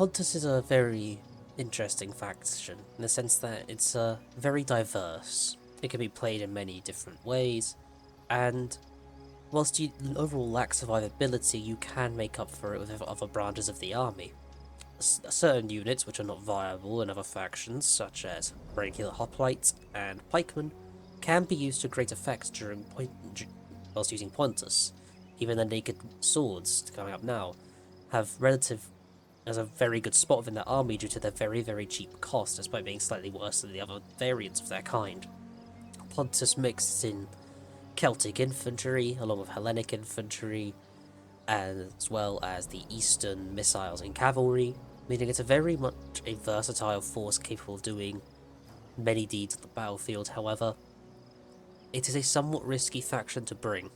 Pontus is a very interesting faction in the sense that it's very diverse. It can be played in many different ways, and whilst you overall lack survivability, you can make up for it with other branches of the army. Certain units which are not viable in other factions, such as regular hoplites and pikemen, can be used to great effect whilst using Pontus. Even the naked swords coming up now have as a very good spot within their army due to their very cheap cost, despite being slightly worse than the other variants of their kind. Pontus mixes in Celtic infantry along with Hellenic infantry, as well as the Eastern missiles and cavalry, meaning it's a very much a versatile force capable of doing many deeds on the battlefield. However, it is a somewhat risky faction to bring.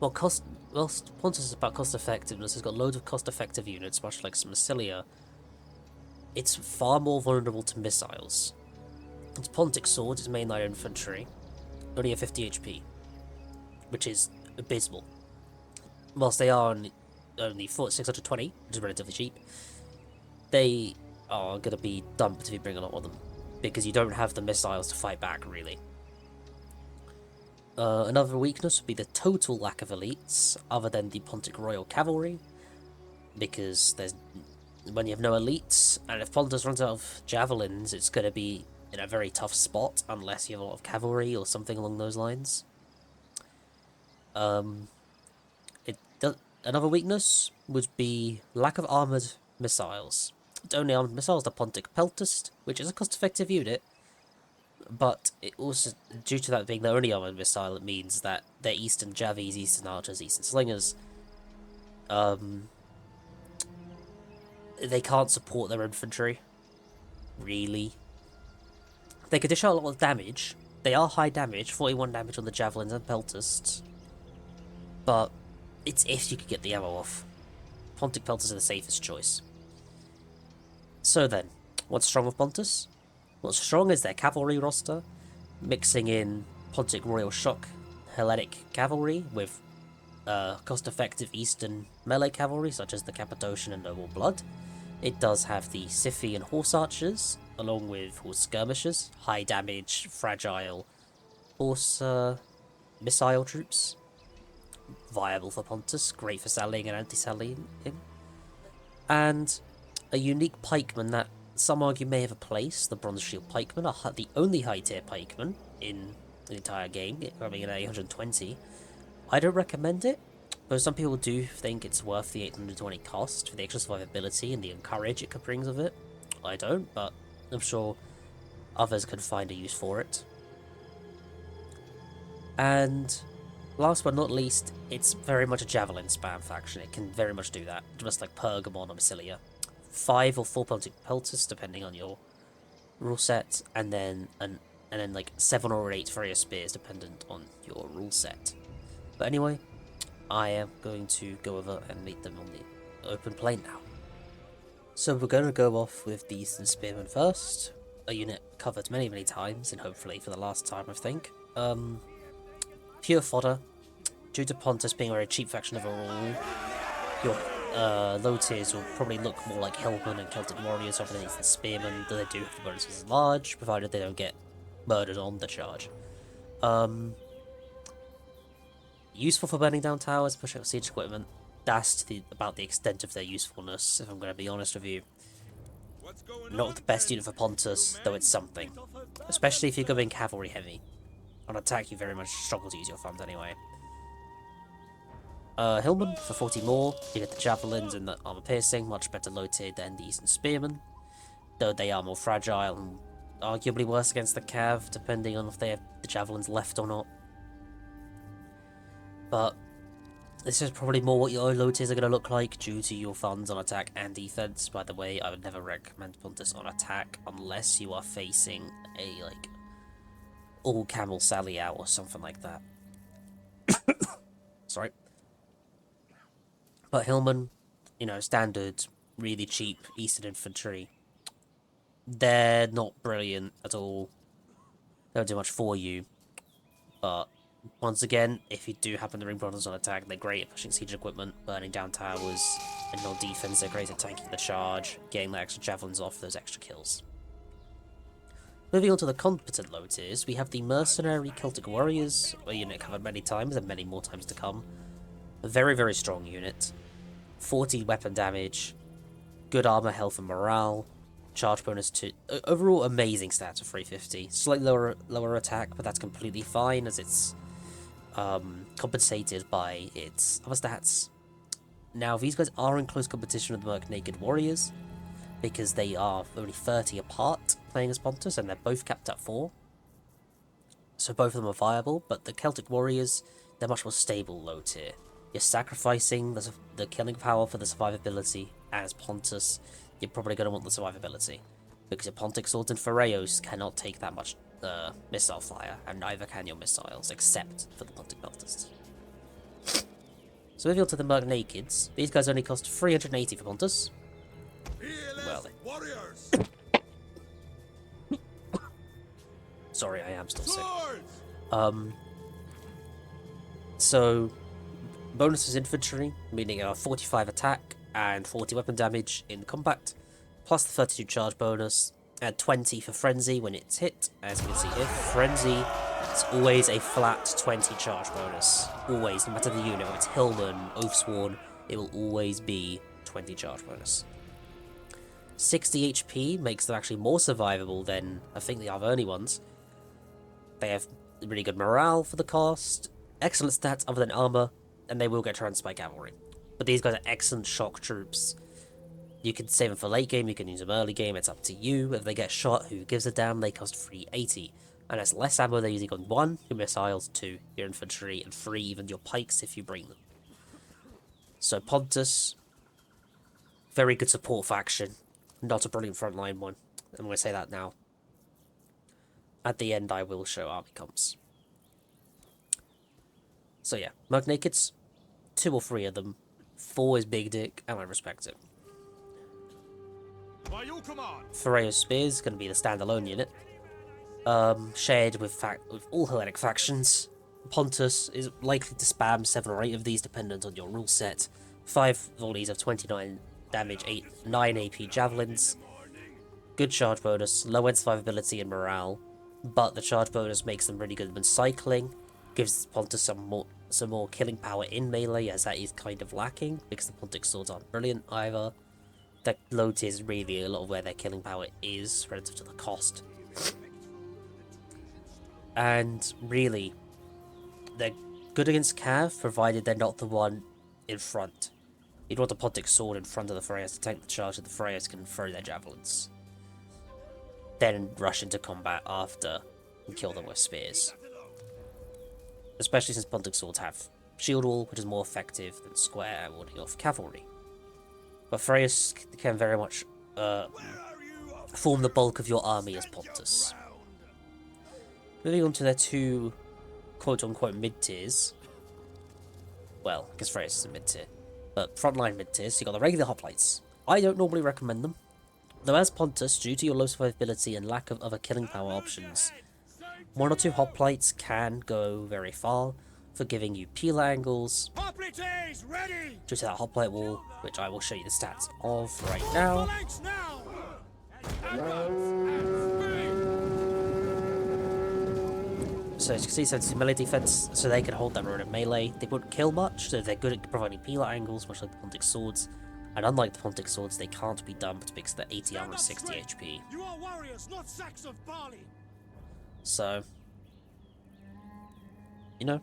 Whilst Pontus is about cost effectiveness, it's got loads of cost effective units, much like Massilia, it's far more vulnerable to missiles. Its Pontic sword is main light infantry, only at 50 HP, which is abysmal. Whilst they are only 620, which is relatively cheap, they are going to be dumped if you bring a lot of them, because you don't have the missiles to fight back, really. Another weakness would be the total lack of elites, other than the Pontic Royal Cavalry, because when you have no elites, and if Pontus runs out of javelins, it's going to be in a very tough spot, unless you have a lot of cavalry or something along those lines. Another weakness would be lack of armoured missiles. Its only armoured missile is the Pontic Peltist, which is a cost-effective unit, but it also, due to that being the only armoured missile, it means that their Eastern Javies, Eastern Archers, Eastern Slingers, they can't support their infantry, really. They could dish out a lot of damage. They are high damage, 41 damage on the Javelins and Peltists, but it's if you could get the ammo off. Pontic Peltists are the safest choice. So then, what's strong with Pontus? What's strong is their cavalry roster, mixing in Pontic Royal Shock Hellenic Cavalry with cost-effective Eastern melee cavalry, such as the Cappadocian and Noble Blood. It does have the Scythian Horse Archers, along with Horse Skirmishers, high damage, fragile horse missile troops. Viable for Pontus, great for sallying and anti-sallying him. And a unique pikeman that some argue may have a place, the Bronze Shield Pikeman, the only high-tier pikeman in the entire game, coming in at 820. I don't recommend it, but some people do think it's worth the 820 cost for the extra survivability and the encourage it brings with it. I don't, but I'm sure others could find a use for it. And last but not least, it's very much a javelin spam faction. It can very much do that, just like Pergamon or Massilia. 5 or 4 Pontic Pelters, depending on your rule set, and then like 7 or 8 Freya Spears, dependent on your rule set. But anyway, I am going to go over and meet them on the open plain now. So we're going to go off with the Eastern Spearmen first, a unit covered many times, and hopefully for the last time, I think. Pure fodder. Due to Pontus being a very cheap faction overall, your low tiers will probably look more like Hillmen and Celtic Warriors rather than Eastern Spearmen, though they do have the bonuses large, provided they don't get murdered on the charge. Useful for burning down towers, pushing up siege equipment. That's about the extent of their usefulness, if I'm going to be honest with you. Not the best unit for Pontus, though it's something. Especially if you're going cavalry heavy. On attack, you very much struggle to use your funds anyway. Hillman, for 40 more, you get the Javelins and the Armor Piercing, much better low tier than the Eastern Spearmen. Though they are more fragile and arguably worse against the Cav, depending on if they have the Javelins left or not. But this is probably more what your low tiers are going to look like due to your funds on attack and defense. By the way, I would never recommend Pontus on attack unless you are facing a, like, all camel sally out or something like that. Sorry. But Hillman, you know, standard, really cheap Eastern infantry. They're not brilliant at all. They don't do much for you. But once again, if you do happen to bring Bronzes on attack, they're great at pushing siege equipment, burning down towers, And your defense, they're great at tanking the charge, getting the extra javelins off those extra kills. Moving on to the competent low tiers, we have the Mercenary Celtic Warriors, a unit covered many times and many more times to come. A very, very strong unit. 40 weapon damage, good armor, health, and morale. Charge bonus to overall amazing stats of 350. Slightly lower attack, but that's completely fine as it's compensated by its other stats. Now these guys are in close competition with the Merc Naked Warriors because they are only 30 apart playing as Pontus, and they're both capped at 4. So both of them are viable, but the Celtic Warriors, they're much more stable low tier. You're sacrificing the killing power for the survivability. As Pontus, you're probably going to want the survivability, because your Pontic Swords and Phareos cannot take that much missile fire, and neither can your missiles, except for the Pontic Peltists. So moving on to the Merc Nakeds, these guys only cost 380 for Pontus. Well, warriors. Sorry, I am still sick. So bonus is infantry, meaning 45 attack and 40 weapon damage in combat, plus the 32 charge bonus, and 20 for frenzy when it's hit. As you can see here, frenzy is always a flat 20 charge bonus. Always, no matter the unit, whether it's Hillman, Oathsworn, it will always be 20 charge bonus. 60 HP makes them actually more survivable than, I think, the Arverni ones. They have really good morale for the cost, excellent stats other than armor, and they will get trounced by cavalry. But these guys are excellent shock troops. You can save them for late game, you can use them early game, it's up to you. If they get shot, who gives a damn? They cost 380. And as less ammo they're using on 1, your missiles, 2, your infantry, and 3, even your pikes if you bring them. So Pontus, very good support faction. Not a brilliant frontline one. I'm going to say that now. At the end, I will show army comps. So yeah, Merc Nakeds, 2 or 3 of them. 4 is big dick, and I respect it. Phareos Spears is going to be the standalone unit. Shared with all Hellenic factions. Pontus is likely to spam 7 or 8 of these, dependent on your rule set. 5 volleys of 29 damage, 9 AP javelins. Good charge bonus, low end survivability and morale, but the charge bonus makes them really good when cycling. Gives Pontus some more killing power in melee, as that is kind of lacking because the Pontic Swords aren't brilliant either. The low tier is really a lot of where their killing power is relative to the cost. And really, they're good against Cav, provided they're not the one in front. You'd want a Pontic Sword in front of the Phareos to tank the charge so the Phareos can throw their javelins. Then rush into combat after and kill them with spears. Especially since Pontic Swords have Shield Wall, which is more effective than Square at warding off cavalry. But Phareos can very much form the bulk of your army as Pontus. Moving on to their 2 quote-unquote mid-tiers. Well, I guess Phareos is a mid-tier. But frontline mid-tiers, so you got the regular hoplites. I don't normally recommend them. Though as Pontus, due to your low survivability and lack of other killing power options, 1 or 2 hoplites can go very far for giving you peel angles due to that hoplite wall, which I will show you the stats of right now. So as you can see, 70 melee defense, so they can hold that road in melee. They wouldn't kill much, so they're good at providing peel angles, much like the Pontic Swords. And unlike the Pontic Swords, they can't be dumped because they're 80 armor and 60 HP. You are warriors, not sacks of barley. So, you know,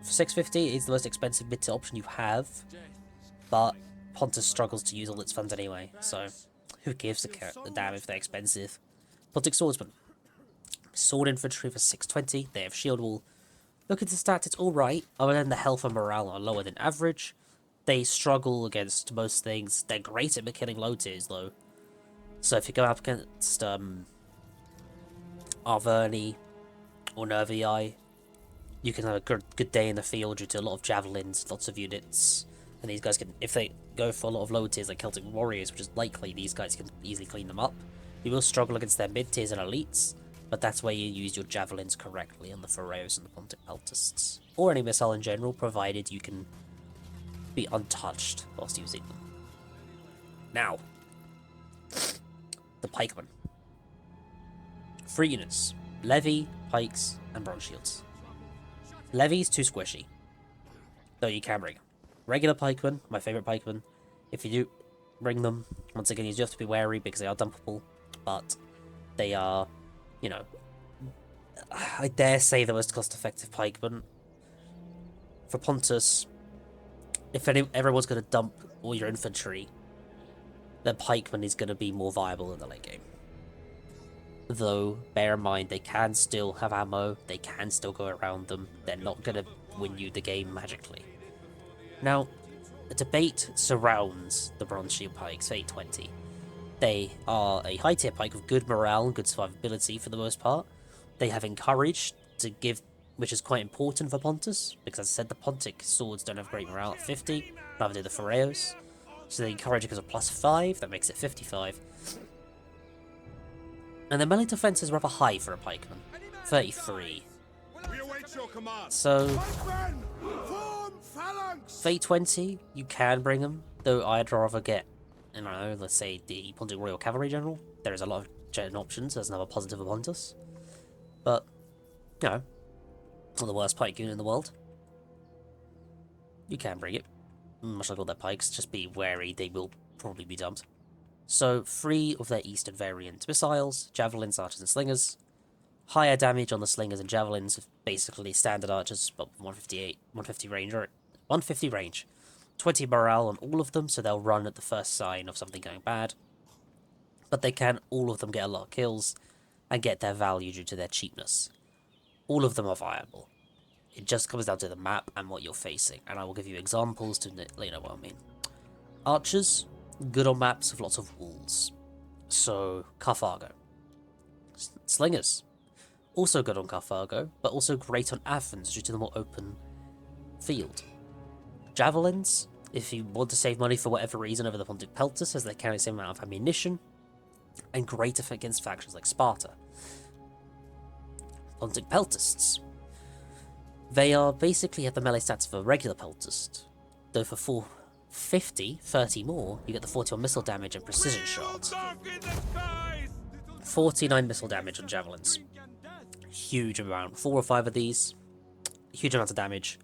for 650, it's the most expensive mid-tier option you have, but Pontus struggles to use all its funds anyway, so who gives a damn if they're expensive. Pontic Swordsman. Sword Infantry for 620, they have Shield Wall. Look at the stats, it's alright, other than the health and morale are lower than average. They struggle against most things. They're great at killing low tiers, though. So if you go up against Arverni or Nervii, you can have a good day in the field due to a lot of javelins, lots of units. And these guys can, if they go for a lot of low tiers like Celtic Warriors, which is likely, these guys can easily clean them up. You will struggle against their mid tiers and elites, but that's where you use your javelins correctly on the Phareos and the Pontic Peltists. Or any missile in general, provided you can be untouched whilst using them. Now, the pikemen. 3 units. Levy, pikes, and bronze shields. Levy's too squishy, though you can bring them. Regular pikemen, my favourite pikemen. If you do bring them, once again, you do have to be wary because they are dumpable, but they are, you know, I dare say the most cost-effective pikemen. For Pontus, if everyone's going to dump all your infantry, then pikeman is going to be more viable in the late game. Though, bear in mind, they can still have ammo, they can still go around them, they're not going to win you the game magically. Now, a debate surrounds the Bronze Shield Pikes for 820. They are a high tier pike with good morale and good survivability for the most part. They have encouraged to give, which is quite important for Pontus, because as I said, the Pontic swords don't have great morale at 50, neither do the Phoreos. So they encourage it because of +5, that makes it 55. And the melee defense is rather high for a pikeman, 33. So, Fate 20, you can bring them, though I'd rather get, I don't know, let's say the Pontic Royal Cavalry General. There is a lot of gen options, there's another positive of Pontus. But, you know, not the worst pike unit in the world. You can bring it. Much like all their pikes, just be wary, they will probably be dumped. So, 3 of their eastern variant missiles, javelins, archers, and slingers. Higher damage on the slingers and javelins, basically standard archers, but 150 range. 20 morale on all of them, so they'll run at the first sign of something going bad. But they can, all of them, get a lot of kills, and get their value due to their cheapness. All of them are viable. It just comes down to the map and what you're facing, and I will give you examples to let you know what I mean. Archers, good on maps with lots of walls. So, Carthago. Slingers, also good on Carthago, but also great on Athens due to the more open field. Javelins, if you want to save money for whatever reason over the Pontic Peltus, as they carry the same amount of ammunition, and great against factions like Sparta. Pontic Peltists. They are basically have the melee stats of a regular Peltist, though for 450, 30 more, you get the 41 missile damage and precision shot. 49 missile damage on javelins. Huge amount. 4 or 5 of these, huge amounts of damage,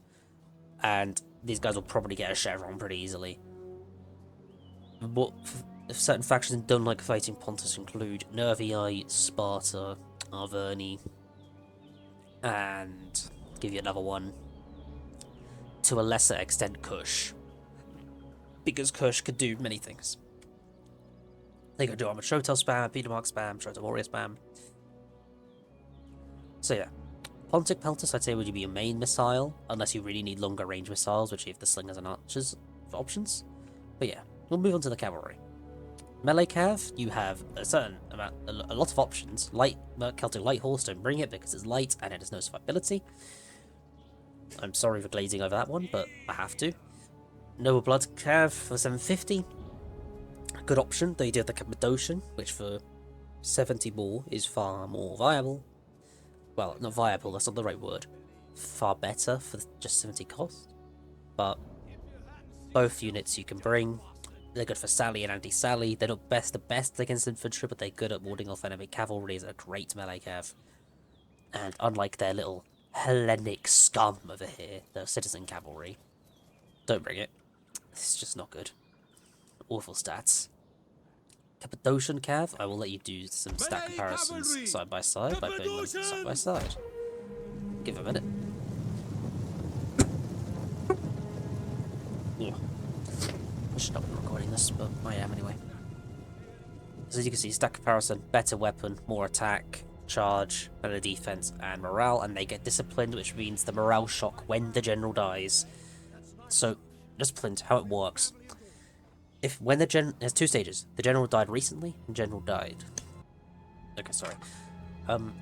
and these guys will probably get a chevron pretty easily. What certain factions don't like fighting Pontus include Nervii, Sparta, Arverni, and give you another one, to a lesser extent Kush, because Kush could do many things. They could do Armored Shotel spam, Peter Mark spam, Shotel Warrior spam. So yeah, Pontic Peltus I'd say would be your main missile, unless you really need longer range missiles, which you have the slingers and archers for options. But yeah, we'll move on to the cavalry. Melee cav, you have a certain amount, a lot of options. Light, Celtic Light Horse, don't bring it because it's light and it has no survivability. I'm sorry for glazing over that one, but I have to. Noble Blood cav for 750. Good option, though you do have the Cappadocian, which for 70 more is far more viable. Well, not viable, that's not the right word. Far better for just 70 cost. But both units you can bring. They're good for Sally and anti-Sally. They're not the best against infantry, but they're good at warding off enemy cavalry. Is a great melee cav. And unlike their little Hellenic scum over here, the citizen cavalry, don't bring it. It's just not good. Awful stats. Cappadocian cav, I will let you do some stat comparisons side by side by putting them side by side. Give a minute. Yeah. I should not be recording this, but I am anyway. So as you can see, stat comparison, better weapon, more attack, charge, better defense, and morale, and they get disciplined, which means the morale shock when the general dies. So, disciplined, how it works. When the there's 2 stages. The general died recently, and general died. Okay, sorry.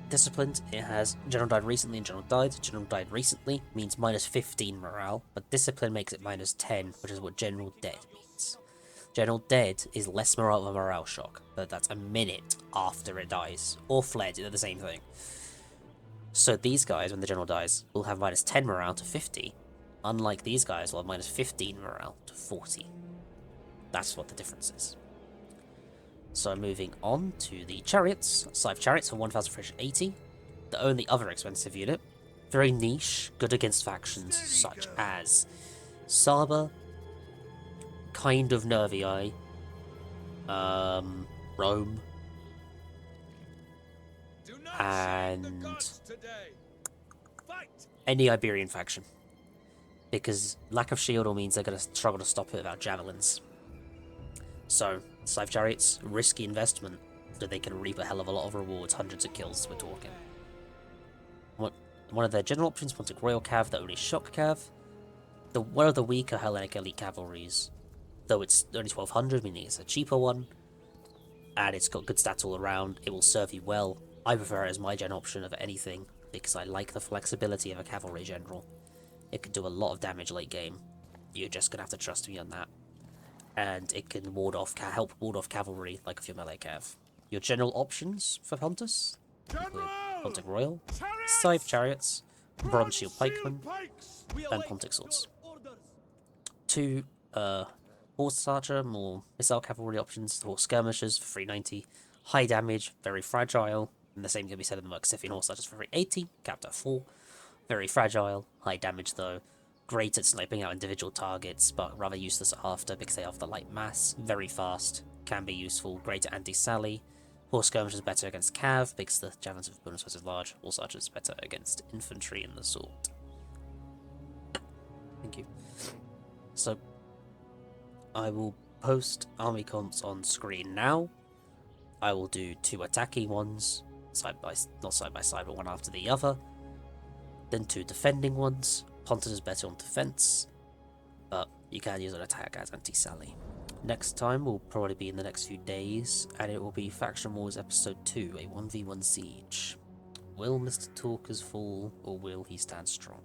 Disciplined, it has general died recently and general died. General died recently means minus 15 morale, but discipline makes it minus 10, which is what general dead means. General dead is less morale of a morale shock, but that's a minute after it dies, or fled, they're the same thing. So these guys, when the general dies, will have minus 10 morale to 50, unlike these guys will have minus 15 morale to 40. That's what the difference is. So moving on to the chariots. Scythe chariots for 1,380. The only other expensive unit. Very niche, good against factions such as Saba, kind of Nervii, Rome, and any Iberian faction. Because lack of shield all means they're going to struggle to stop it without javelins. So, Scythe Chariots, risky investment, that they can reap a hell of a lot of rewards, hundreds of kills we're talking. One of their general options, Pontic Royal Cav, the only shock cav. One of the weaker Hellenic Elite Cavalries, though it's only 1200, meaning it's a cheaper one, and it's got good stats all around, it will serve you well. I prefer it as my gen option of anything, because I like the flexibility of a cavalry general. It can do a lot of damage late game. You're just gonna have to trust me on that. And it can help ward off cavalry like if you're melee cav. Your general options for Pontus include Pontic Royal, Scythe Chariots, Bronze Shield Pikemen, and Pontic Swords. 2 Horse Archer, more missile cavalry options, Horse Skirmishers for 390, high damage, very fragile, and the same can be said of the Mercifian Horse Archers for 380, capped at 4. Very fragile, high damage though, great at sniping out individual targets, but rather useless after because they have the light mass, very fast, can be useful, great at anti-sally. Horse Skirmish is better against cav because the javelins of bonus versus large. Horse Archer is better against infantry and the sword. Thank you. So, I will post army comps on screen now. I will do 2 attacking ones, not side by side, but one after the other. Then 2 defending ones. Pontus is better on defense, but you can use an attack as anti-sally. Next time will probably be in the next few days, and it will be Faction Wars Episode 2, a 1v1 siege. Will Mr. Talkers fall, or will he stand strong?